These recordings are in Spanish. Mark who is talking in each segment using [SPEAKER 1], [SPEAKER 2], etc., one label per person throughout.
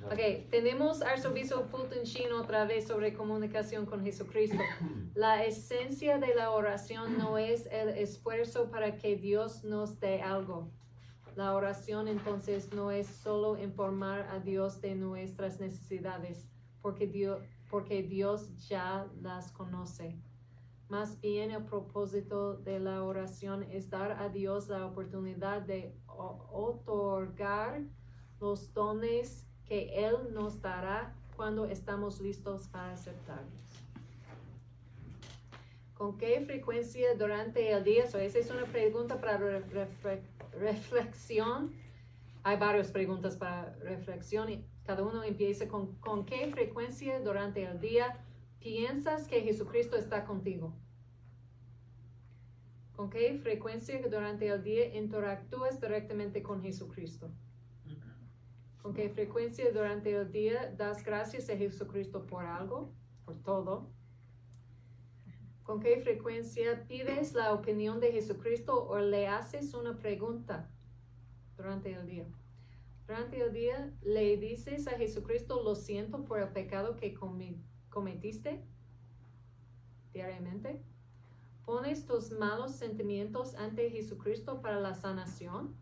[SPEAKER 1] Ok, tenemos Arzobispo Fulton Sheen otra vez sobre comunicación con Jesucristo. La esencia de la oración no es el esfuerzo para que Dios nos dé algo. La oración entonces no es solo informar a Dios de nuestras necesidades, porque Dios ya las conoce. Más bien el propósito de la oración es dar a Dios la oportunidad de otorgar los dones que Él nos dará cuando estamos listos para aceptarlos. ¿Con qué frecuencia durante el día? Esa es una pregunta para reflexión. Hay varias preguntas para reflexión y cada uno empieza con qué frecuencia durante el día piensas que Jesucristo está contigo. ¿Con qué frecuencia durante el día interactúas directamente con Jesucristo? ¿Con qué frecuencia durante el día das gracias a Jesucristo por algo, por todo? ¿Con qué frecuencia pides la opinión de Jesucristo o le haces una pregunta durante el día? Durante el día le dices a Jesucristo, lo siento por el pecado que cometiste diariamente. ¿Pones tus malos sentimientos ante Jesucristo para la sanación?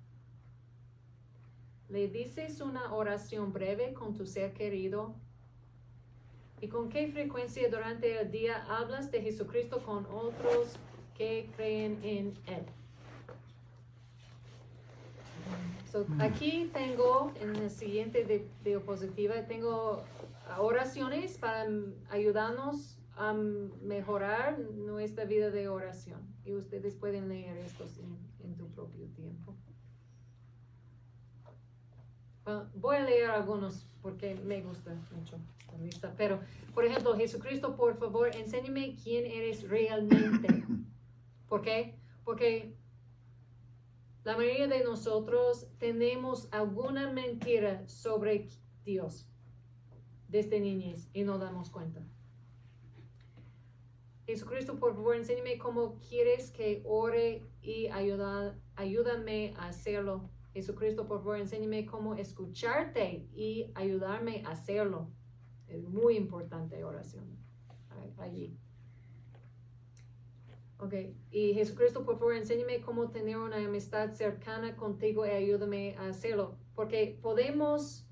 [SPEAKER 1] ¿Le dices una oración breve con tu ser querido? ¿Y con qué frecuencia durante el día hablas de Jesucristo con otros que creen en Él? Aquí tengo, en la siguiente diapositiva, tengo oraciones para ayudarnos a mejorar nuestra vida de oración. Y ustedes pueden leer estos en tu propio tiempo. Bueno, voy a leer algunos porque me gusta mucho esta lista. Pero, por ejemplo, Jesucristo, por favor, enséñame quién eres realmente. ¿Por qué? Porque la mayoría de nosotros tenemos alguna mentira sobre Dios desde niñez y no damos cuenta. Jesucristo, por favor, enséñame cómo quieres que ore y ayúdame a hacerlo. Jesucristo, por favor, enséñame cómo escucharte y ayudarme a hacerlo. Es muy importante oración allí. Ok, y Jesucristo, por favor, enséñame cómo tener una amistad cercana contigo y ayúdame a hacerlo. Porque podemos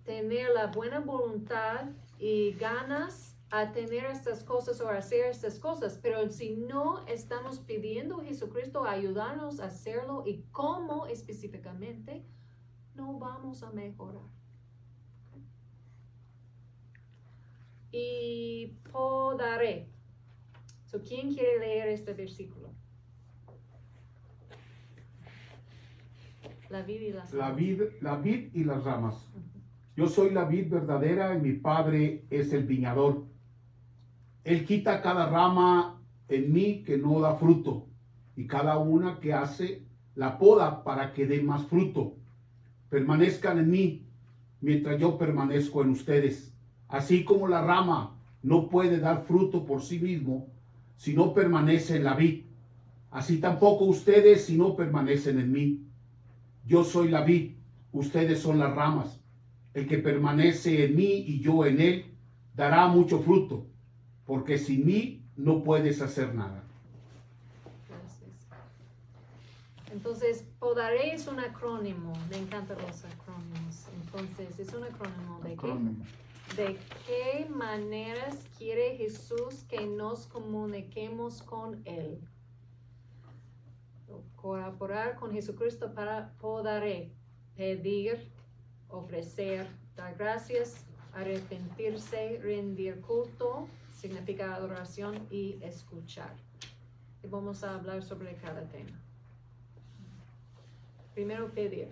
[SPEAKER 1] tener la buena voluntad y ganas a tener estas cosas o hacer estas cosas, pero si no estamos pidiendo a Jesucristo ayudarnos a hacerlo y cómo específicamente, no vamos a mejorar. Y podaré. ¿Quién quiere leer este versículo? La vid y las ramas.
[SPEAKER 2] La vid y las ramas. Yo soy la vid verdadera y mi Padre es el viñador. Él quita cada rama en mí que no da fruto, y cada una que hace la poda para que dé más fruto. Permanezcan en mí, mientras yo permanezco en ustedes. Así como la rama no puede dar fruto por sí mismo, si no permanece en la vid, así tampoco ustedes si no permanecen en mí. Yo soy la vid, ustedes son las ramas. El que permanece en mí y yo en él, dará mucho fruto, porque sin mí no puedes hacer nada.
[SPEAKER 1] Gracias. Entonces, podaré es un acrónimo. Me encantan los acrónimos. Entonces, es un acrónimo de qué? ¿De qué maneras quiere Jesús que nos comuniquemos con Él? Colaborar con Jesucristo para podaré, pedir, ofrecer, dar gracias, arrepentirse, rendir culto, significa adoración y escuchar. Y vamos a hablar sobre cada tema. Primero, pedir,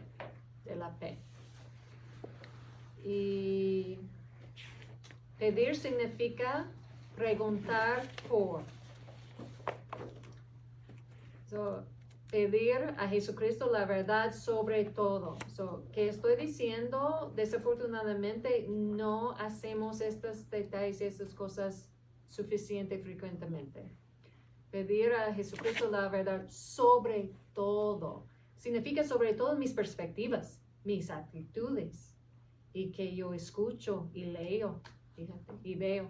[SPEAKER 1] de la P. Y pedir significa preguntar por. Pedir a Jesucristo la verdad sobre todo. Que estoy diciendo, desafortunadamente no hacemos estos detalles, estas cosas suficiente frecuentemente. Pedir a Jesucristo la verdad sobre todo. Significa sobre todo mis perspectivas, mis actitudes y que yo escucho y leo, fíjate, y veo.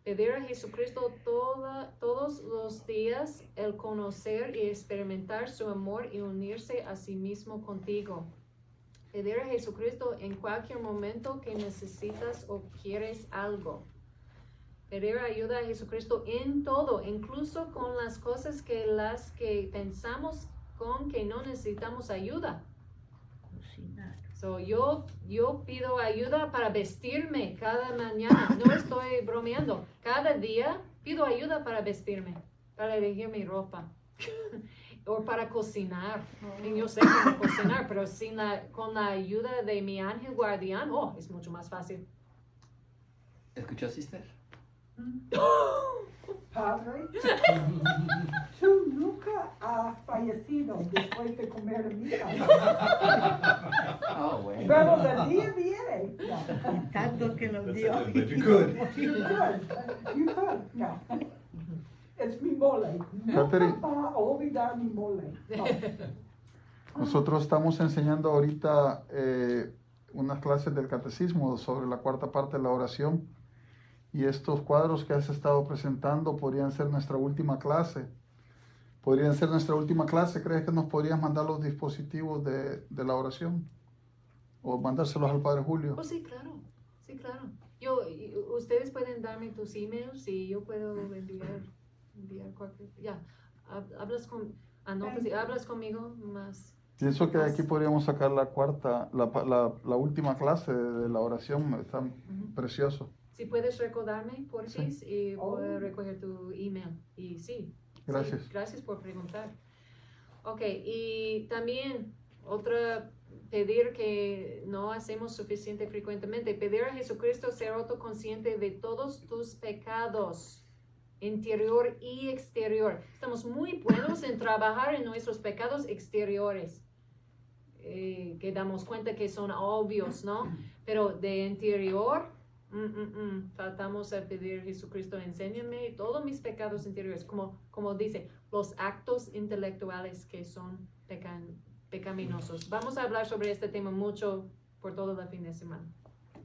[SPEAKER 1] Pedir a Jesucristo todos los días el conocer y experimentar su amor y unirse a sí mismo contigo. Pedir a Jesucristo en cualquier momento que necesitas o quieres algo. Pedir ayuda a Jesucristo en todo, incluso con las cosas que pensamos con que no necesitamos ayuda. So, yo pido ayuda para vestirme cada mañana. No estoy bromeando. Cada día pido ayuda para vestirme, para elegir mi ropa. O para cocinar. Y yo sé cómo cocinar, pero con la ayuda de mi ángel guardián, es mucho más fácil.
[SPEAKER 3] ¿Escuchó, sister?
[SPEAKER 4] Padre, tú nunca has fallecido después de comer mi casa.
[SPEAKER 3] Oh, bueno.
[SPEAKER 4] Pero el día viene. No.
[SPEAKER 5] Tanto que nos dio.
[SPEAKER 3] But you could.
[SPEAKER 4] You could. No. Es mi mole.
[SPEAKER 6] Catherine.
[SPEAKER 4] Nunca va a olvidar mi mole. No.
[SPEAKER 6] Nosotros estamos enseñando ahorita unas clases del catecismo sobre la cuarta parte de la oración. Y estos cuadros que has estado presentando podrían ser nuestra última clase. ¿Crees que nos podrías mandar los dispositivos de la oración? ¿O mandárselos al Padre Julio?
[SPEAKER 1] Oh, sí, claro. Ustedes pueden darme tus emails y yo puedo enviar cualquier... hablas conmigo más.
[SPEAKER 6] Pienso que de aquí podríamos sacar la última clase de la oración. Está precioso.
[SPEAKER 1] Si puedes recordarme, por
[SPEAKER 6] Sí.
[SPEAKER 1] sí, y voy a recoger tu email. Y sí.
[SPEAKER 6] Gracias.
[SPEAKER 1] Sí, gracias por preguntar. Ok, y también pedir que no hacemos suficiente frecuentemente. Pedir a Jesucristo ser autoconsciente de todos tus pecados, interior y exterior. Estamos muy buenos en trabajar en nuestros pecados exteriores. Que damos cuenta que son obvios, ¿no? Pero de interior... faltamos a pedir Jesucristo, enséñame todos mis pecados interiores, como dice, los actos intelectuales que son pecaminosos. Vamos a hablar sobre este tema mucho por todo el fin de semana.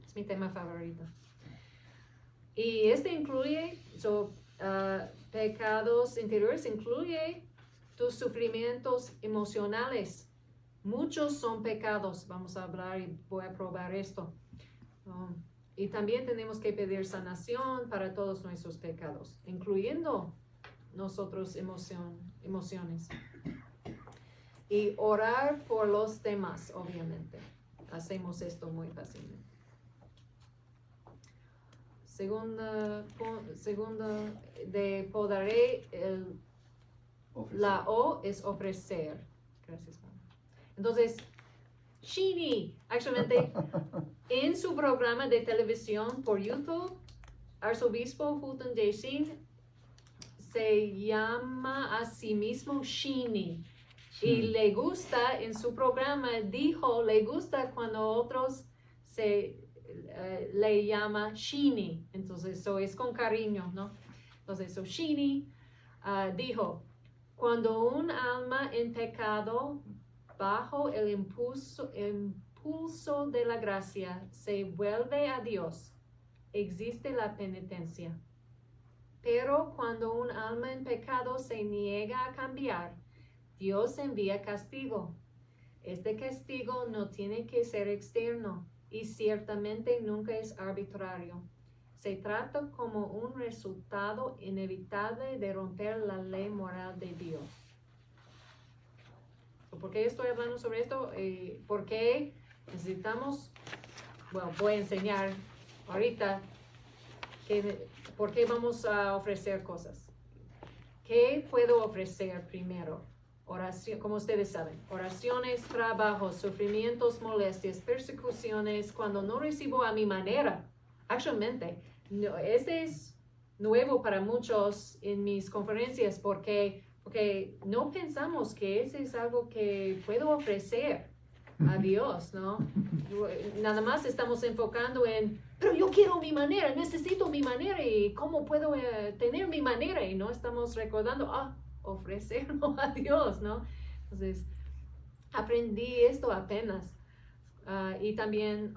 [SPEAKER 1] Es mi tema favorito. Y este incluye, pecados interiores, incluye tus sufrimientos emocionales. Muchos son pecados, vamos a hablar y voy a probar esto. Y también tenemos que pedir sanación para todos nuestros pecados, incluyendo nosotros emociones. Y orar por los demás, obviamente. Hacemos esto muy fácilmente. Segunda de podré, la O es ofrecer. Gracias, Pablo. Entonces, Sheeny, actualmente, en su programa de televisión por YouTube, Arzobispo Fulton J. Sheen se llama a sí mismo Sheeny. Y le gusta, en su programa le gusta cuando otros le llama Sheeny. Entonces, eso es con cariño, ¿no? Entonces, Sheeny dijo, cuando un alma en pecado bajo el impulso de la gracia se vuelve a Dios, existe la penitencia. Pero cuando un alma en pecado se niega a cambiar, Dios envía castigo. Este castigo no tiene que ser externo y ciertamente nunca es arbitrario. Se trata como un resultado inevitable de romper la ley moral de Dios. ¿Por qué estoy hablando sobre esto? Porque necesitamos, voy a enseñar ahorita por qué vamos a ofrecer cosas. ¿Qué puedo ofrecer primero? Oración, como ustedes saben, oraciones, trabajos, sufrimientos, molestias, persecuciones, cuando no recibo a mi manera. Actualmente, este es nuevo para muchos en mis conferencias porque no pensamos que ese es algo que puedo ofrecer a Dios, ¿no? Nada más estamos enfocando pero yo quiero mi manera, necesito mi manera y cómo puedo tener mi manera y no estamos recordando, ofrecerlo a Dios, ¿no? Entonces, aprendí esto apenas. Y también,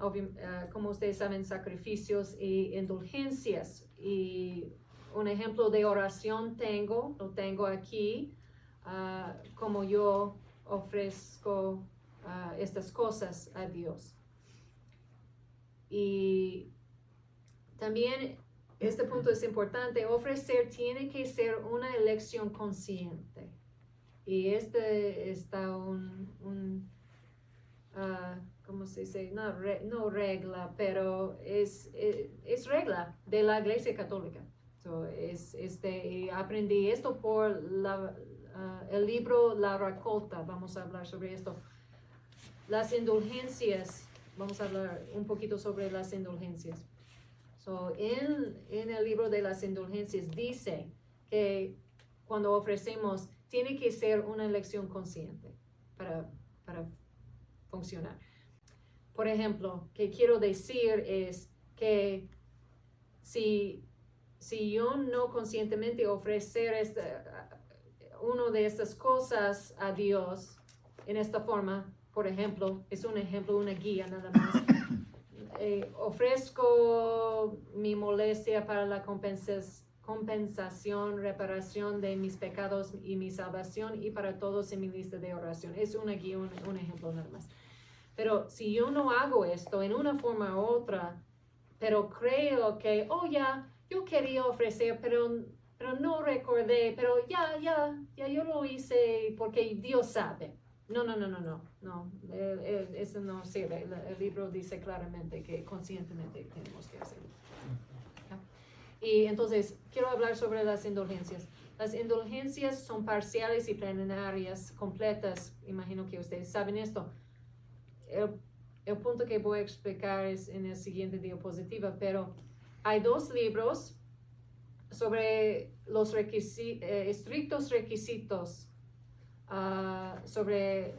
[SPEAKER 1] como ustedes saben, sacrificios y indulgencias. Y un ejemplo de oración lo tengo aquí, como yo ofrezco estas cosas a Dios. Y también este punto es importante, ofrecer tiene que ser una elección consciente. Y está ¿cómo se dice? No regla, pero es regla de la Iglesia Católica. Y aprendí esto por el libro La Raccolta. Vamos a hablar sobre esto. Las indulgencias, vamos a hablar un poquito sobre las indulgencias. En el libro de las indulgencias dice que cuando ofrecemos tiene que ser una elección consciente para funcionar. Por ejemplo, que quiero decir es que si yo no conscientemente ofrecer una de estas cosas a Dios en esta forma, por ejemplo, es un ejemplo, una guía nada más. Ofrezco mi molestia para la compensación, reparación de mis pecados y mi salvación y para todos en mi lista de oración. Es una guía, un ejemplo nada más. Pero si yo no hago esto en una forma u otra, pero creo que, yo quería ofrecer, pero no recordé, pero ya yo lo hice porque Dios sabe. No, eso no sirve. El libro dice claramente que conscientemente tenemos que hacerlo. Y entonces, quiero hablar sobre las indulgencias. Las indulgencias son parciales y plenarias, completas. Imagino que ustedes saben esto. El punto que voy a explicar es en el siguiente diapositiva, pero hay 2 libros sobre los estrictos requisitos sobre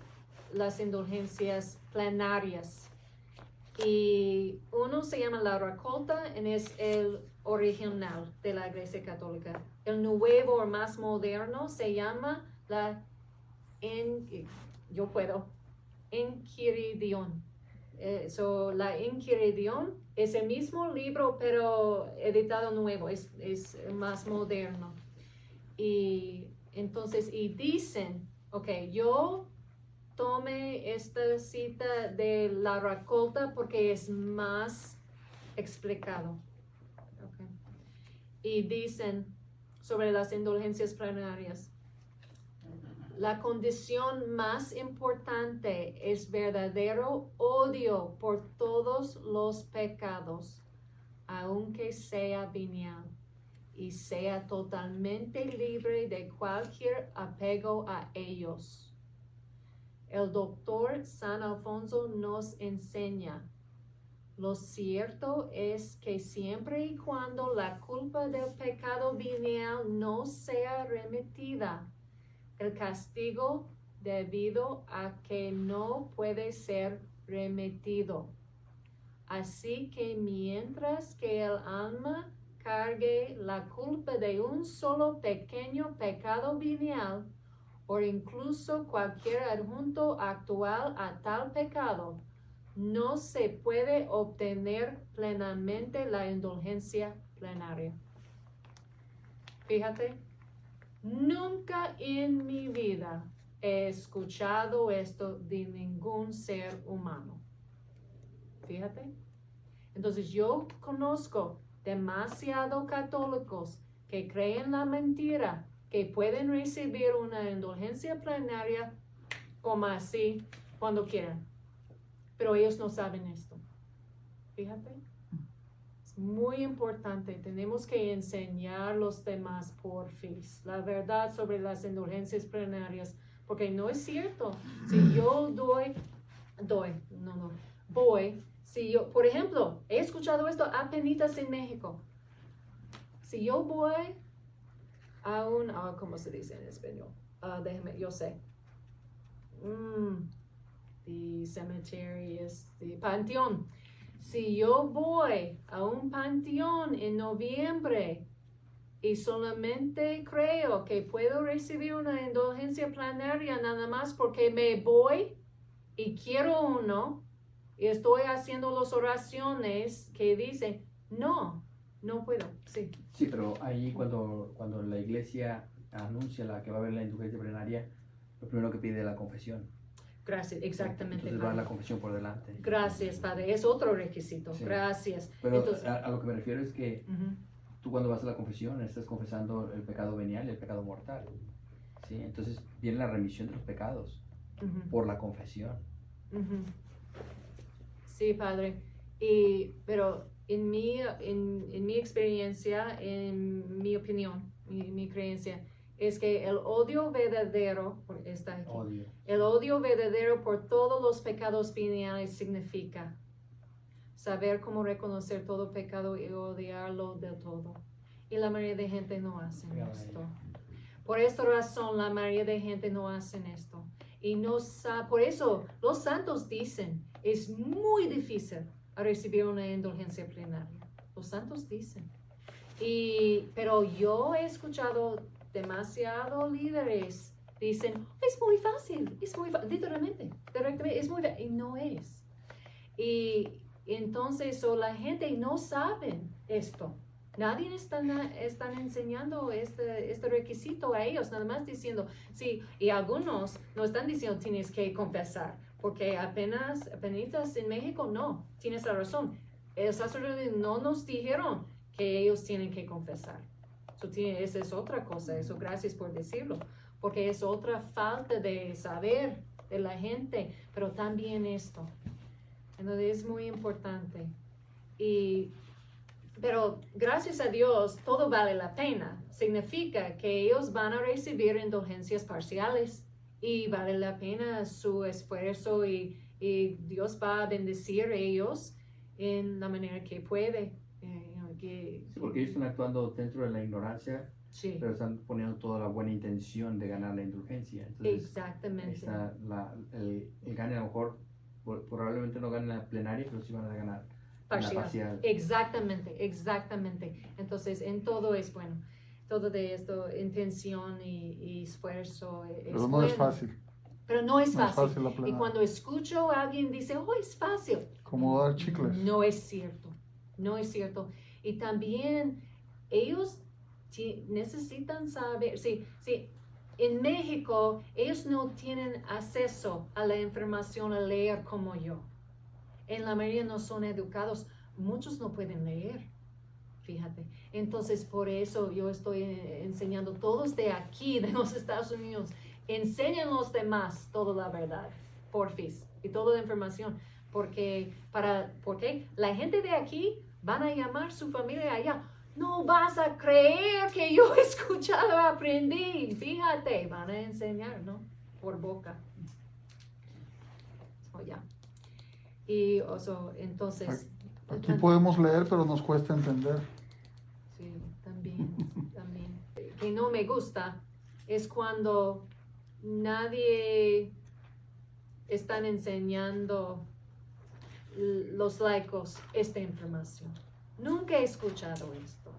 [SPEAKER 1] las indulgencias plenarias. Y uno se llama La Raccolta y es el original de la Iglesia Católica. El nuevo o más moderno se llama la Enquiridión. La Enquiridión es el mismo libro, pero editado nuevo, es más moderno. Y entonces, dicen, yo tomé esta cita de La Raccolta porque es más explicado. Y dicen sobre las indulgencias plenarias. La condición más importante es verdadero odio por todos los pecados, aunque sea venial, y sea totalmente libre de cualquier apego a ellos. El doctor San Alfonso nos enseña: lo cierto es que siempre y cuando la culpa del pecado venial no sea remitida, el castigo debido a que no puede ser remitido. Así que mientras que el alma cargue la culpa de un solo pequeño pecado venial, o incluso cualquier adjunto actual a tal pecado, no se puede obtener plenamente la indulgencia plenaria. Fíjate. Nunca en mi vida he escuchado esto de ningún ser humano. Fíjate. Entonces yo conozco demasiados católicos que creen la mentira, que pueden recibir una indulgencia plenaria como así cuando quieran. Pero ellos no saben esto. Fíjate. Muy importante, tenemos que enseñar a los demás porfis la verdad sobre las indulgencias plenarias, porque no es cierto. Si yo si yo, por ejemplo, he escuchado esto apenas en México. Si yo voy a ¿cómo se dice en español? Déjame, yo sé. The cemetery is the panteón. Si yo voy a un panteón en noviembre y solamente creo que puedo recibir una indulgencia plenaria nada más porque me voy y quiero uno, Y estoy haciendo las oraciones que dicen, no puedo, sí.
[SPEAKER 3] Sí, pero ahí cuando la iglesia anuncia que va a haber la indulgencia plenaria, lo primero que pide es la confesión.
[SPEAKER 1] Gracias, exactamente.
[SPEAKER 3] Entonces va
[SPEAKER 1] Padre.
[SPEAKER 3] la confesión por delante.
[SPEAKER 1] Gracias, Padre. Es otro requisito.
[SPEAKER 3] Sí.
[SPEAKER 1] Gracias.
[SPEAKER 3] Pero
[SPEAKER 1] Entonces,
[SPEAKER 3] a lo que me refiero es que
[SPEAKER 1] ujú,
[SPEAKER 3] tú cuando vas a la confesión estás confesando el pecado venial y el pecado mortal. ¿Sí? Entonces viene la remisión de los pecados
[SPEAKER 1] ujú,
[SPEAKER 3] por la confesión.
[SPEAKER 1] ujú. Sí, Padre. Pero en mi experiencia, en mi opinión, mi creencia, es que el odio verdadero, porque está aquí,
[SPEAKER 3] Odio.
[SPEAKER 1] el odio verdadero por todos los pecados veniales significa saber cómo reconocer todo pecado y odiarlo del todo. Y la mayoría de gente no hace esto. Por esta razón, la mayoría de gente no hacen esto. Y no por eso los santos dicen, es muy difícil recibir una indulgencia plenaria. Los santos dicen. Pero yo he escuchado demasiados líderes dicen, es muy fácil, literalmente, directamente, es muy fácil, y no es. Y entonces la gente no sabe esto. Nadie están enseñando este requisito a ellos, nada más diciendo, sí, y algunos no están diciendo tienes que confesar, porque apenas en México no, tienes la razón. El sacerdote no nos dijeron que ellos tienen que confesar. Esa es otra cosa, eso gracias por decirlo, porque es otra falta de saber de la gente, pero también esto. Entonces es muy importante. Pero gracias a Dios todo vale la pena. Significa que ellos van a recibir indulgencias parciales y vale la pena su esfuerzo y Dios va a bendecir a ellos en la manera que puede.
[SPEAKER 3] Sí, porque ellos están actuando dentro de la ignorancia,
[SPEAKER 1] Sí,
[SPEAKER 3] pero están poniendo toda la buena intención de ganar la indulgencia. Entonces,
[SPEAKER 1] exactamente.
[SPEAKER 3] el gane a lo mejor, probablemente no ganen la plenaria, pero sí van a ganar la parcial.
[SPEAKER 1] Exactamente. Entonces, en todo es bueno. Todo de esto, intención y esfuerzo es
[SPEAKER 6] Pero no
[SPEAKER 1] bueno.
[SPEAKER 6] es fácil.
[SPEAKER 1] Pero no es
[SPEAKER 6] No es
[SPEAKER 1] fácil.
[SPEAKER 6] fácil la
[SPEAKER 1] Y
[SPEAKER 6] plenaria.
[SPEAKER 1] cuando escucho a alguien dice, oh, es fácil.
[SPEAKER 6] Como dar chicles.
[SPEAKER 1] No es cierto. No es cierto. Y también ellos necesitan saber, sí, en México ellos no tienen acceso a la información a leer como yo. En la mayoría no son educados. Muchos no pueden leer. Fíjate. Entonces, por eso yo estoy enseñando todos de aquí, de los Estados Unidos. Enseñan los demás toda la verdad, porfis, y toda la información. Porque la gente de aquí van a llamar a su familia allá. No vas a creer que yo he escuchado, aprendí. Fíjate, van a enseñar, ¿no? Por boca. Ya. Y entonces.
[SPEAKER 6] Aquí podemos leer, pero nos cuesta entender.
[SPEAKER 1] Sí, también. Que no me gusta es cuando nadie están enseñando los laicos esta información. Nunca he escuchado esto.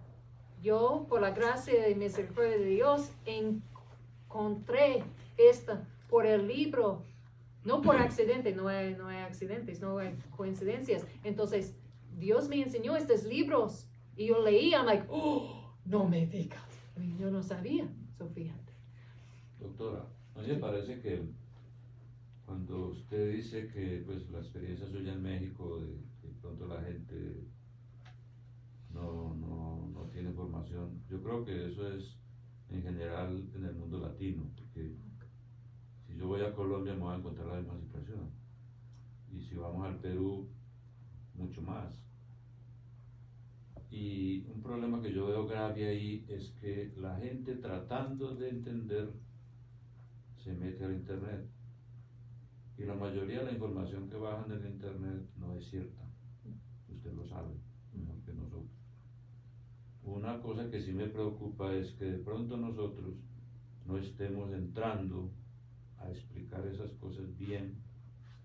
[SPEAKER 1] Yo, por la gracia y misericordia de Dios, encontré esto por el libro, no por accidente, no hay accidentes, no hay coincidencias. Entonces, Dios me enseñó estos libros y yo leí, I'm like, oh, no me digas. Yo no sabía, Sofía.
[SPEAKER 5] Doctora, ¿no le parece que cuando usted dice que pues la experiencia suya en México, de que pronto la gente no tiene formación, yo creo que eso es en general en el mundo latino, porque si yo voy a Colombia me voy a encontrar la misma situación, y si vamos al Perú, mucho más. Y un problema que yo veo grave ahí es que la gente, tratando de entender, se mete al internet, y la mayoría de la información que bajan del internet no es cierta. Usted lo sabe mejor que nosotros. Una cosa que sí me preocupa es que de pronto nosotros no estemos entrando a explicar esas cosas bien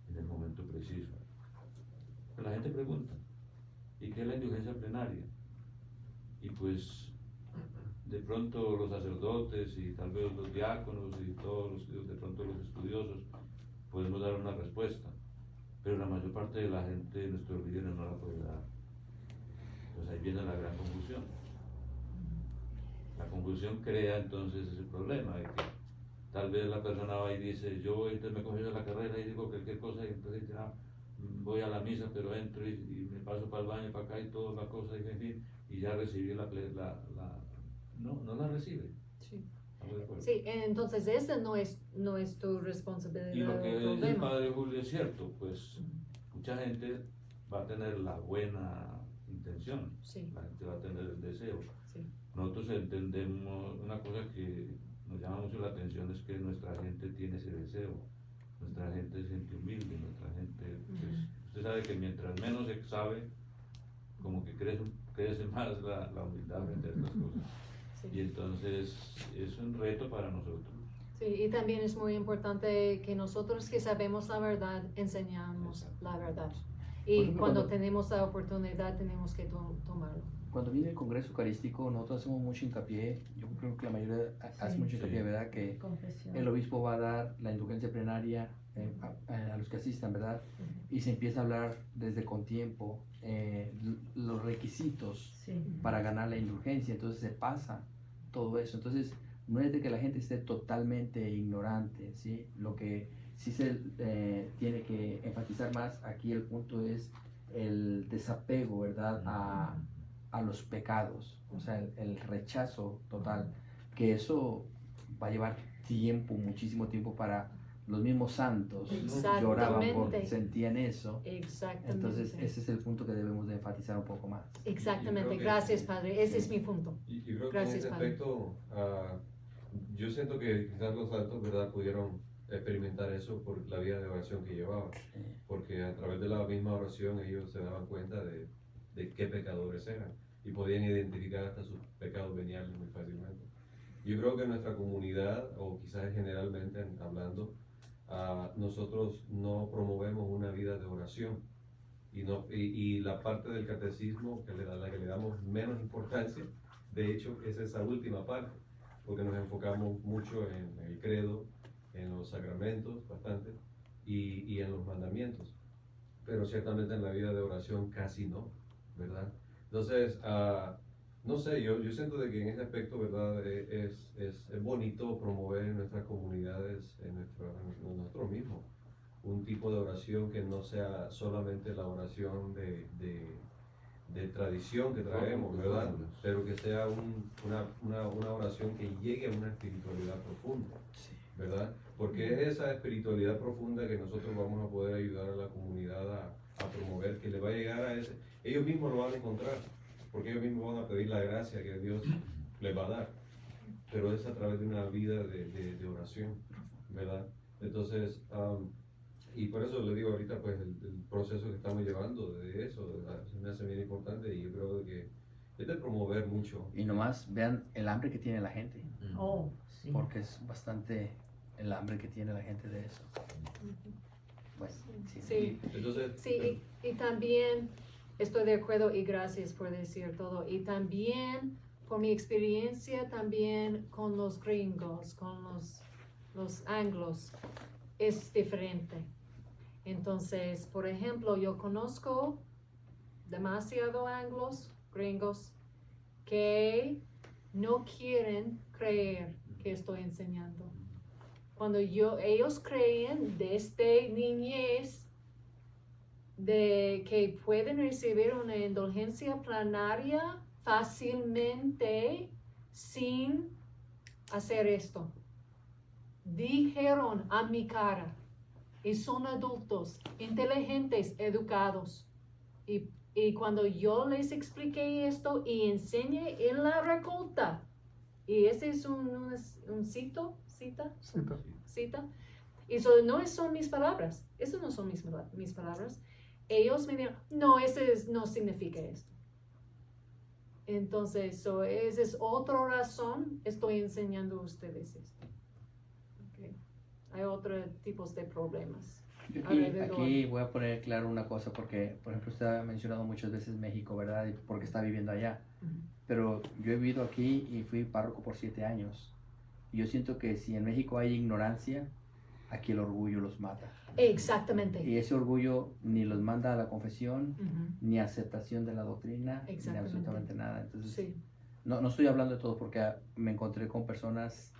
[SPEAKER 5] en el momento preciso. Pero la gente pregunta, ¿y qué es la indulgencia plenaria? Y pues de pronto los sacerdotes y tal vez los diáconos y todos de pronto los estudiosos podemos dar una respuesta, pero la mayor parte de la gente, nuestros líderes, no la puede dar. Entonces ahí viene la gran confusión. La confusión crea entonces ese problema de que tal vez la persona va y dice, yo me cogí de la carrera y digo cualquier cosa y entonces ya voy a la misa, pero entro y me paso para el baño, para acá y toda la cosa, y en fin, y ya recibí no la recibe.
[SPEAKER 1] Sí.
[SPEAKER 5] ¿Estamos de acuerdo?
[SPEAKER 1] Sí, entonces esa no es tu responsabilidad.
[SPEAKER 5] Y lo que
[SPEAKER 1] o
[SPEAKER 5] dice el
[SPEAKER 1] problema.
[SPEAKER 5] padre Julio es cierto, pues mucha gente va a tener la buena intención,
[SPEAKER 1] Sí,
[SPEAKER 5] la gente va a tener el deseo.
[SPEAKER 1] sí.
[SPEAKER 5] Nosotros entendemos una cosa que nos llama mucho la atención, es que nuestra gente tiene ese deseo, nuestra gente es gente humilde, nuestra gente, pues, usted sabe que mientras menos se sabe, como que crece más la humildad frente a estas cosas.
[SPEAKER 1] Sí.
[SPEAKER 5] Y entonces es un reto para nosotros.
[SPEAKER 1] Sí, y también es muy importante que nosotros que sabemos la verdad, enseñamos la verdad.
[SPEAKER 3] Por
[SPEAKER 1] Y
[SPEAKER 3] ejemplo,
[SPEAKER 1] cuando
[SPEAKER 3] cuando-
[SPEAKER 1] tenemos la oportunidad, tenemos que tomarlo.
[SPEAKER 3] Cuando viene el Congreso Eucarístico, nosotros hacemos mucho hincapié, yo creo que la mayoría hace mucho hincapié,
[SPEAKER 5] Sí.
[SPEAKER 3] ¿verdad? Que
[SPEAKER 7] Confesión.
[SPEAKER 3] el obispo va a dar la indulgencia plenaria a los que asistan, ¿verdad? Y se empieza a hablar desde con tiempo los requisitos
[SPEAKER 7] Sí.
[SPEAKER 3] para ganar la indulgencia, entonces se pasa todo eso. Entonces, no es de que la gente esté totalmente ignorante, ¿sí? Lo que sí se tiene que enfatizar más aquí, el punto es el desapego, ¿verdad? A los pecados, o sea, el rechazo total, que eso va a llevar tiempo, muchísimo tiempo para los mismos santos, lloraban porque
[SPEAKER 1] Exactamente.
[SPEAKER 3] sentían eso.
[SPEAKER 1] Exactamente.
[SPEAKER 3] Entonces, ese es el punto que debemos de enfatizar un poco más.
[SPEAKER 1] Exactamente.
[SPEAKER 8] Yo creo que-
[SPEAKER 1] Gracias, Padre. Ese es mi punto.
[SPEAKER 8] Y creo
[SPEAKER 1] Gracias,
[SPEAKER 8] que en ese
[SPEAKER 1] Padre.
[SPEAKER 8] aspecto, yo siento que quizás los santos, ¿verdad?, pudieron experimentar eso por la vida de oración que llevaban, porque a través de la misma oración ellos se daban cuenta de qué pecadores eran y podían identificar hasta sus pecados veniales muy fácilmente. Yo creo que en nuestra comunidad, o quizás generalmente hablando, nosotros no promovemos una vida de oración y la parte del catecismo la que le damos menos importancia, de hecho, es esa última parte, porque nos enfocamos mucho en el credo, en los sacramentos bastante y en los mandamientos, pero ciertamente en la vida de oración casi no, ¿verdad? Entonces, no sé, yo siento de que en ese aspecto, ¿verdad? Es bonito promover en nuestras comunidades, en nosotros mismos, un tipo de oración que no sea solamente la oración de tradición que traemos, ¿verdad? Pero que sea una oración que llegue a una espiritualidad profunda, ¿verdad? Porque es esa espiritualidad profunda que nosotros vamos a poder ayudar a la comunidad a promover, que le va a llegar a ese. Ellos mismos lo van a encontrar, porque ellos mismos van a pedir la gracia que Dios les va a dar, pero es a través de una vida de oración, ¿verdad? Entonces, y por eso le digo ahorita, pues el proceso que estamos llevando de eso, se me hace bien importante y yo creo que es de promover mucho.
[SPEAKER 3] Y nomás vean el hambre que tiene la gente,
[SPEAKER 7] Oh, sí.
[SPEAKER 3] porque es bastante el hambre que tiene la gente de eso. Bueno, sí.
[SPEAKER 1] Sí.
[SPEAKER 8] Entonces,
[SPEAKER 1] Sí, y también estoy de acuerdo y gracias por decir todo. Y también, por mi experiencia, también con los gringos, con los anglos, es diferente. Entonces, por ejemplo, yo conozco demasiado anglos, gringos, que no quieren creer que estoy enseñando. Cuando ellos creen desde niñez de que pueden recibir una indulgencia plenaria fácilmente sin hacer esto. Dijeron a mi cara, y son adultos, inteligentes, educados. Y cuando yo les expliqué esto y enseñé en la recolta, y ese es un cita, y eso no son mis palabras, eso no son mis palabras. Ellos me dijeron, no, no significa esto. Entonces, esa es otra razón, estoy enseñando a ustedes esto. Okay. Hay otros tipos de problemas.
[SPEAKER 3] Yo
[SPEAKER 1] alrededor.
[SPEAKER 3] aquí voy a poner claro una cosa, porque, por ejemplo, usted ha mencionado muchas veces México, ¿verdad? Y porque está viviendo allá. Pero yo he vivido aquí y fui párroco por 7 años. Y yo siento que si en México hay ignorancia, aquí el orgullo los mata.
[SPEAKER 1] Exactamente.
[SPEAKER 3] Y ese orgullo ni los manda a la confesión,
[SPEAKER 1] Ujú.
[SPEAKER 3] ni aceptación de la doctrina, ni
[SPEAKER 1] Exactamente.
[SPEAKER 3] absolutamente nada. Entonces,
[SPEAKER 1] Sí.
[SPEAKER 3] no estoy hablando de todo porque me encontré con personas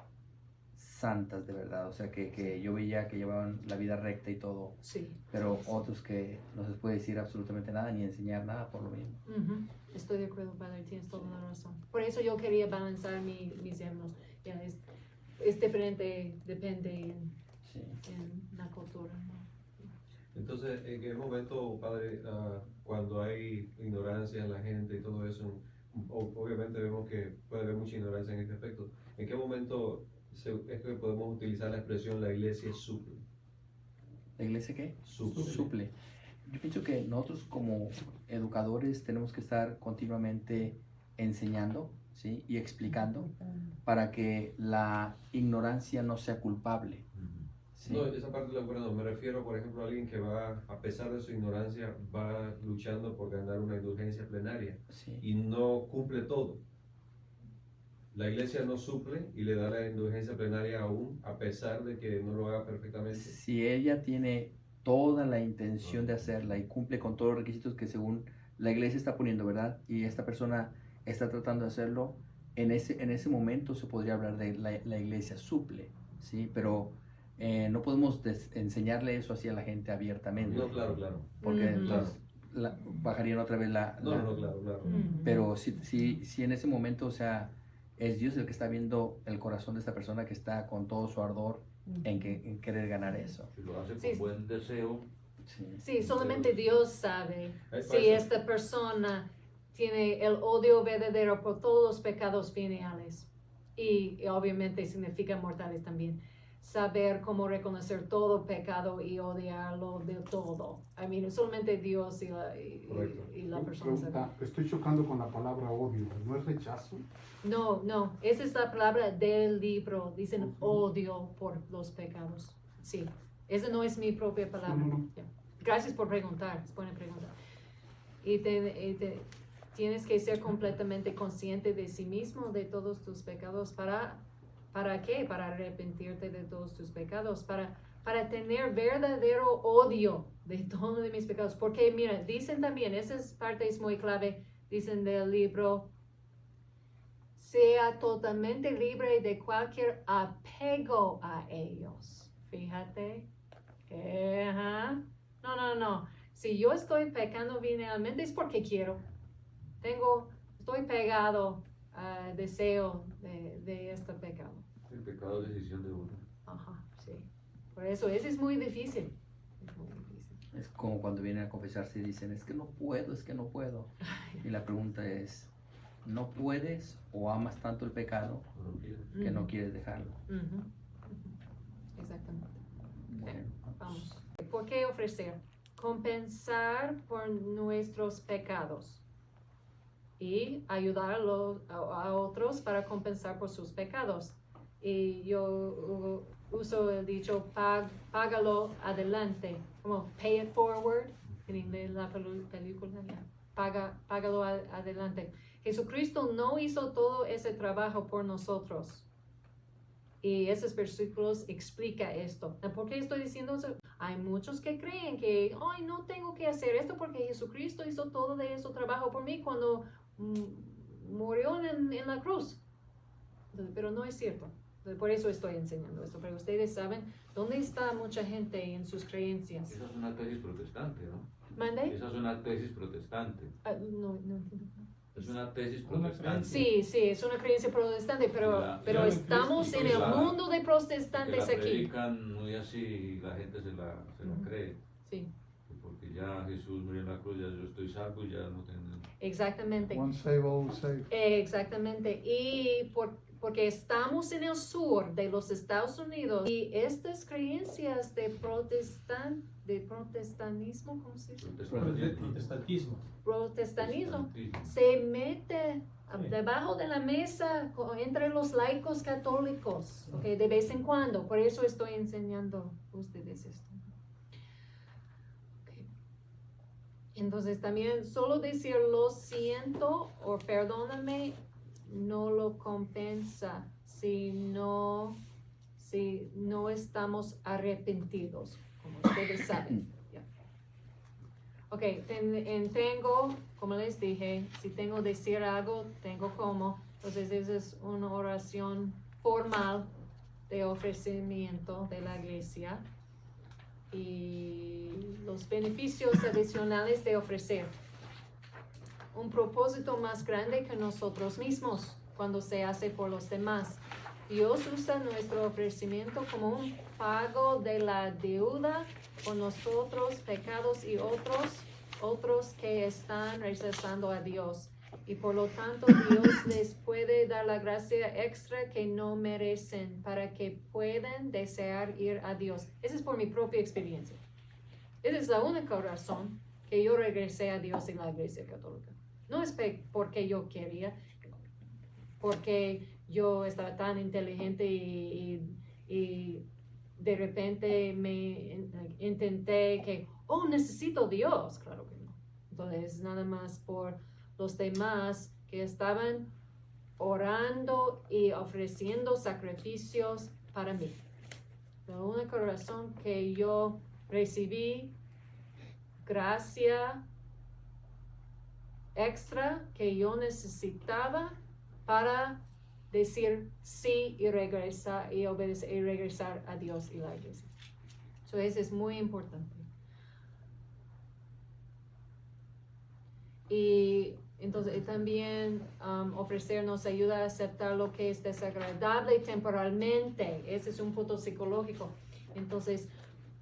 [SPEAKER 3] santas de verdad, o sea, que yo veía que llevaban la vida recta y todo,
[SPEAKER 1] Sí.
[SPEAKER 3] pero otros que no se les puede decir absolutamente nada ni enseñar nada por lo mismo.
[SPEAKER 1] Ujú. Estoy de acuerdo, padre, tienes toda la razón. Por eso yo quería balancear mis himnos. Ya es diferente, depende
[SPEAKER 3] Sí.
[SPEAKER 1] en la cultura, ¿no?
[SPEAKER 8] Entonces, ¿en qué momento, padre, cuando hay ignorancia en la gente y todo eso, obviamente vemos que puede haber mucha ignorancia en este aspecto, ¿en qué momento es que podemos utilizar la expresión la iglesia suple?
[SPEAKER 3] ¿La iglesia qué?
[SPEAKER 8] Suple.
[SPEAKER 3] Suple. Yo pienso que nosotros como educadores tenemos que estar continuamente enseñando, ¿sí? Y explicando para que la ignorancia no sea culpable. ¿Sí?
[SPEAKER 8] No, esa parte la comprendo. Me refiero, por ejemplo, a alguien que va, a pesar de su ignorancia, va luchando por ganar una indulgencia plenaria
[SPEAKER 3] Sí.
[SPEAKER 8] y no cumple todo. La iglesia no suple y le da la indulgencia plenaria aún, a pesar de que no lo haga perfectamente.
[SPEAKER 3] Si ella tiene toda la intención de hacerla y cumple con todos los requisitos que según la iglesia está poniendo, ¿verdad? Y esta persona está tratando de hacerlo, en ese momento se podría hablar de la iglesia suple, ¿sí? Pero no podemos enseñarle eso así a la gente abiertamente.
[SPEAKER 8] No, claro, claro.
[SPEAKER 3] Porque
[SPEAKER 1] Ujú.
[SPEAKER 3] entonces bajarían otra vez
[SPEAKER 8] No, claro, claro.
[SPEAKER 1] Ujú.
[SPEAKER 3] Pero si en ese momento, o sea, es Dios el que está viendo el corazón de esta persona que está con todo su ardor en querer ganar eso.
[SPEAKER 5] Si lo hace con
[SPEAKER 1] Sí.
[SPEAKER 5] buen deseo,
[SPEAKER 3] Sí.
[SPEAKER 1] Sí, solamente Dios sabe
[SPEAKER 8] Hay
[SPEAKER 1] si
[SPEAKER 8] pasos.
[SPEAKER 1] esta persona tiene el odio verdadero por todos los pecados veniales y obviamente significa mortales también. Saber cómo reconocer todo pecado y odiarlo de todo. I mean, solamente Dios y
[SPEAKER 8] Correcto.
[SPEAKER 1] la persona sabe.
[SPEAKER 2] Pregunta, estoy chocando con la palabra odio, ¿no es rechazo?
[SPEAKER 1] No, esa es la palabra del libro. Dicen odio por los pecados. Sí, esa no es mi propia palabra.
[SPEAKER 2] No.
[SPEAKER 1] Ya. Gracias por preguntar, es buena pregunta. Y tienes que ser completamente consciente de sí mismo, de todos tus pecados. ¿Para qué? Para arrepentirte de todos tus pecados, para tener verdadero odio de todos de mis pecados. Porque mira, dicen también, esa parte es muy clave, dicen del libro, sea totalmente libre de cualquier apego a ellos. Fíjate. Ajá. No. Si yo estoy pecando venialmente es porque quiero. Estoy pegado al deseo de este pecado.
[SPEAKER 5] el pecado es decisión de uno.
[SPEAKER 1] Ajá, sí. Por eso, eso es muy difícil. Es muy difícil.
[SPEAKER 3] Es como cuando vienen a confesarse y dicen, es que no puedo. Y la pregunta es, ¿no puedes o amas tanto el pecado
[SPEAKER 5] No lo quieres.
[SPEAKER 3] que no quieres dejarlo?
[SPEAKER 1] Ujú. Exactamente.
[SPEAKER 3] Bueno,
[SPEAKER 1] Vamos. ¿Por qué ofrecer? Compensar por nuestros pecados y ayudar a otros para compensar por sus pecados. Y yo uso el dicho, págalo adelante, como pay it forward, en inglés la película, ya. Págalo adelante. Jesucristo no hizo todo ese trabajo por nosotros. Y esos versículos explica esto. ¿Por qué estoy diciendo eso? Hay muchos que creen que, ay, no tengo que hacer esto porque Jesucristo hizo todo de ese trabajo por mí cuando murió en la cruz. Entonces, pero no es cierto. Entonces, por eso estoy enseñando esto. Pero ustedes saben dónde está mucha gente en sus creencias.
[SPEAKER 5] Esa es una tesis protestante, ¿no?
[SPEAKER 1] ¿Mande?
[SPEAKER 5] Esa es una tesis protestante.
[SPEAKER 1] No entiendo.
[SPEAKER 5] Es una tesis protestante.
[SPEAKER 1] Sí, es una creencia protestante, pero estamos en el mundo de
[SPEAKER 5] Que
[SPEAKER 1] protestantes
[SPEAKER 5] la
[SPEAKER 1] aquí.
[SPEAKER 5] predican muy así y la gente se la cree.
[SPEAKER 1] Sí,
[SPEAKER 5] Porque ya Jesús murió en la cruz, ya yo estoy salvo y ya no tengo.
[SPEAKER 1] exactamente.
[SPEAKER 6] One save, all save.
[SPEAKER 1] Exactamente. Y porque estamos en el sur de los Estados Unidos y estas creencias de protestantismo, ¿cómo se dice?
[SPEAKER 5] Protestantismo.
[SPEAKER 1] Protestantismo se mete debajo de la mesa entre los laicos católicos, ¿ok? De vez en cuando. Por eso estoy enseñando a ustedes esto. Okay. Entonces también solo decir lo siento o perdóname no lo compensa si si no estamos arrepentidos, como ustedes saben. Yeah. Ok, tengo, como les dije, si tengo que decir algo, tengo como. Entonces esa es una oración formal de ofrecimiento de la iglesia y los beneficios adicionales de ofrecer. Un propósito más grande que nosotros mismos cuando se hace por los demás. Dios usa nuestro ofrecimiento como un pago de la deuda por nosotros, pecados y otros que están rechazando a Dios. Y por lo tanto Dios les puede dar la gracia extra que no merecen para que puedan desear ir a Dios. Esa es por mi propia experiencia. Esa es la única razón que yo regresé a Dios en la Iglesia Católica. No es porque yo quería, porque yo estaba tan inteligente y de repente me intenté que, necesito Dios. Claro que no. Entonces, nada más por los demás que estaban orando y ofreciendo sacrificios para mí. La única razón que yo recibí gracia extra que yo necesitaba para decir sí y regresar y obedecer y regresar a Dios y la iglesia. Eso es muy importante. Y entonces también ofrecer nos ayuda a aceptar lo que es desagradable temporalmente. Ese es un punto psicológico. Entonces,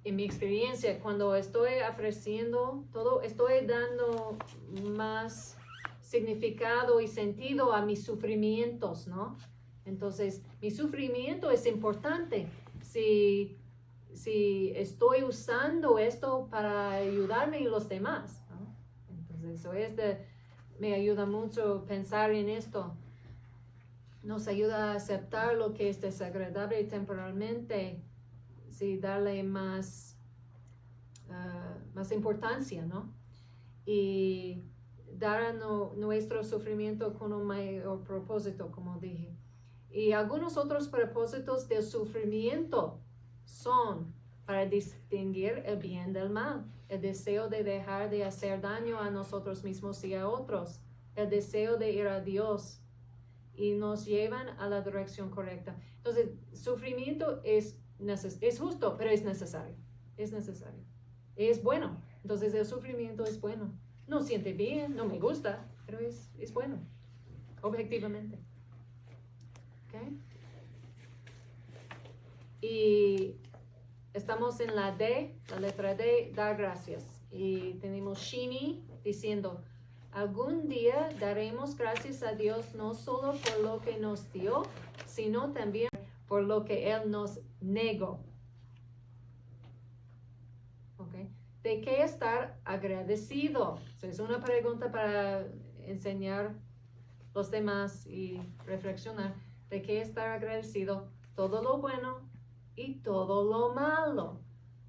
[SPEAKER 1] en mi experiencia, cuando estoy ofreciendo todo, estoy dando más significado y sentido a mis sufrimientos, ¿no? Entonces, mi sufrimiento es importante. Si estoy usando esto para ayudarme y los demás, ¿no? Entonces, me ayuda mucho pensar en esto. Nos ayuda a aceptar lo que es desagradable temporalmente, sí, darle más importancia, ¿no? Y dar a nuestro sufrimiento con un mayor propósito, como dije. Y algunos otros propósitos del sufrimiento son para distinguir el bien del mal, el deseo de dejar de hacer daño a nosotros mismos y a otros, el deseo de ir a Dios, y nos llevan a la dirección correcta. Entonces, sufrimiento es justo, pero es necesario. Es necesario. Es bueno. Entonces, el sufrimiento es bueno. No siente bien, no me gusta, pero es bueno, objetivamente. ¿Okay? Y estamos en la letra D, dar gracias. Y tenemos Shini diciendo, algún día daremos gracias a Dios no solo por lo que nos dio, sino también por lo que Él nos negó. ¿Okay? ¿De qué estar agradecido? Es una pregunta para enseñar los demás y reflexionar. ¿De qué estar agradecido? Todo lo bueno y todo lo malo.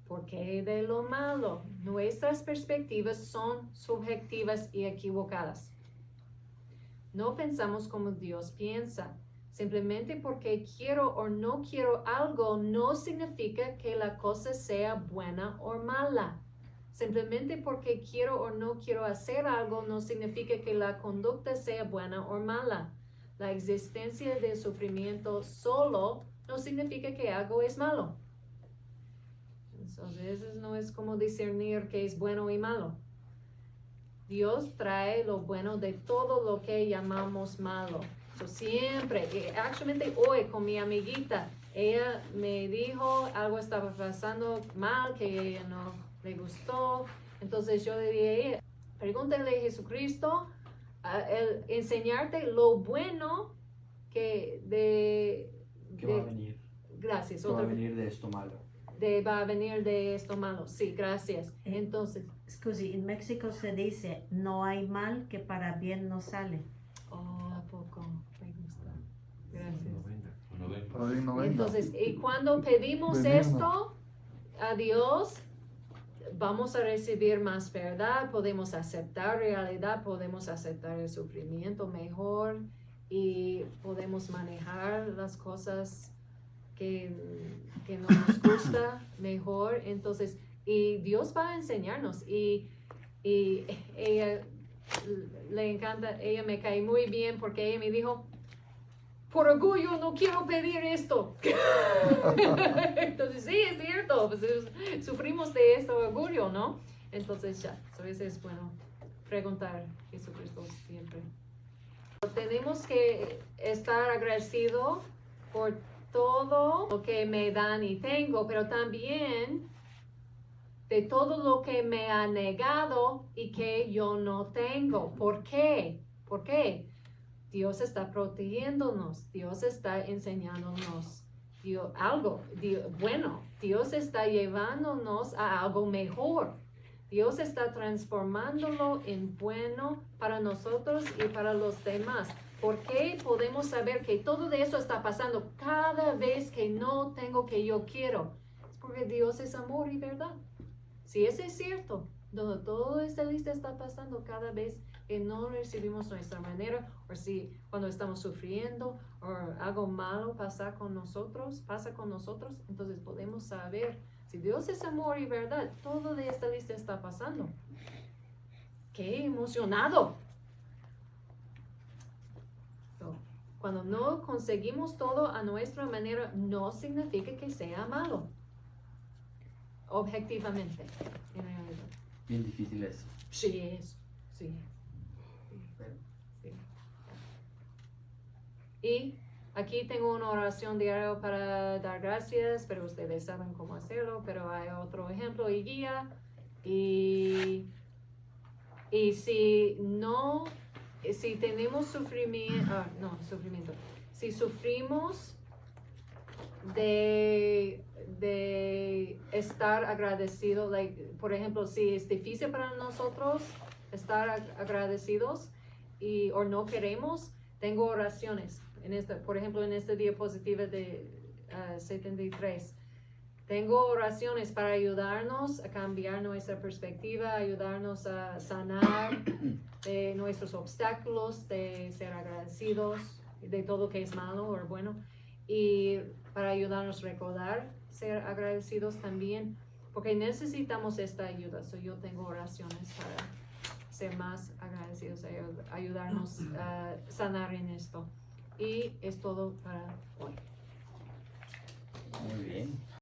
[SPEAKER 1] ¿Por qué de lo malo? Nuestras perspectivas son subjetivas y equivocadas. No pensamos como Dios piensa. Simplemente porque quiero o no quiero algo no significa que la cosa sea buena o mala. Simplemente porque quiero o no quiero hacer algo no significa que la conducta sea buena o mala. La existencia del sufrimiento solo no significa que algo es malo. Entonces, eso no es como discernir qué es bueno y malo. Dios trae lo bueno de todo lo que llamamos malo. Siempre, actualmente hoy con mi amiguita, ella me dijo algo estaba pasando mal, que a ella no le gustó. Entonces yo le dije, pregúntale a Jesucristo, el enseñarte lo bueno que
[SPEAKER 3] va a venir.
[SPEAKER 1] Gracias.
[SPEAKER 3] Que va a venir de esto malo.
[SPEAKER 1] Va a venir de esto malo. Sí, gracias. Entonces.
[SPEAKER 7] Scusi, en México se dice, no hay mal que para bien no sale.
[SPEAKER 1] Oh, ¿a poco? Me gusta. Gracias.
[SPEAKER 5] No venga.
[SPEAKER 1] Entonces, y cuando pedimos esto a Dios, vamos a recibir más verdad, podemos aceptar realidad, podemos aceptar el sufrimiento mejor y podemos manejar las cosas que no nos gusta mejor. Entonces, y Dios va a enseñarnos. Y ella le encanta, ella me cae muy bien porque ella me dijo, por orgullo no quiero pedir esto. Entonces, sí, es cierto, pues, sufrimos de este orgullo, ¿no? Entonces, ya, a veces es bueno preguntar a Jesucristo siempre. Tenemos que estar agradecido por todo lo que me dan y tengo, pero también de todo lo que me ha negado y que yo no tengo. ¿Por qué? ¿Por qué? Dios está protegiéndonos, Dios está enseñándonos algo bueno, Dios está llevándonos a algo mejor. Dios está transformándolo en bueno para nosotros y para los demás. ¿Por qué podemos saber que todo de eso está pasando cada vez que no tengo que yo quiero? Es porque Dios es amor y verdad. Si eso es cierto, todo esta lista está pasando cada vez que no recibimos nuestra manera, o si cuando estamos sufriendo o algo malo pasa con nosotros, entonces podemos saber, si Dios es amor y verdad, todo de esta lista está pasando. ¡Qué emocionado! Cuando no conseguimos todo a nuestra manera, no significa que sea malo. Objetivamente, en realidad.
[SPEAKER 3] Bien difícil eso.
[SPEAKER 1] Sí es, sí. Sí. Y aquí tengo una oración diaria para dar gracias, pero ustedes saben cómo hacerlo, pero hay otro ejemplo y guía. Y si tenemos sufrimiento, si sufrimos de estar agradecido, por ejemplo, si es difícil para nosotros estar agradecidos o no queremos, tengo oraciones. Por ejemplo, en esta diapositiva de 73, tengo oraciones para ayudarnos a cambiar nuestra perspectiva, ayudarnos a sanar de nuestros obstáculos, de ser agradecidos de todo que es malo o bueno, y para ayudarnos a recordar ser agradecidos también, porque necesitamos esta ayuda. Yo tengo oraciones para ser más agradecidos, ayudarnos a sanar en esto. Y es todo para hoy.
[SPEAKER 3] Muy bien.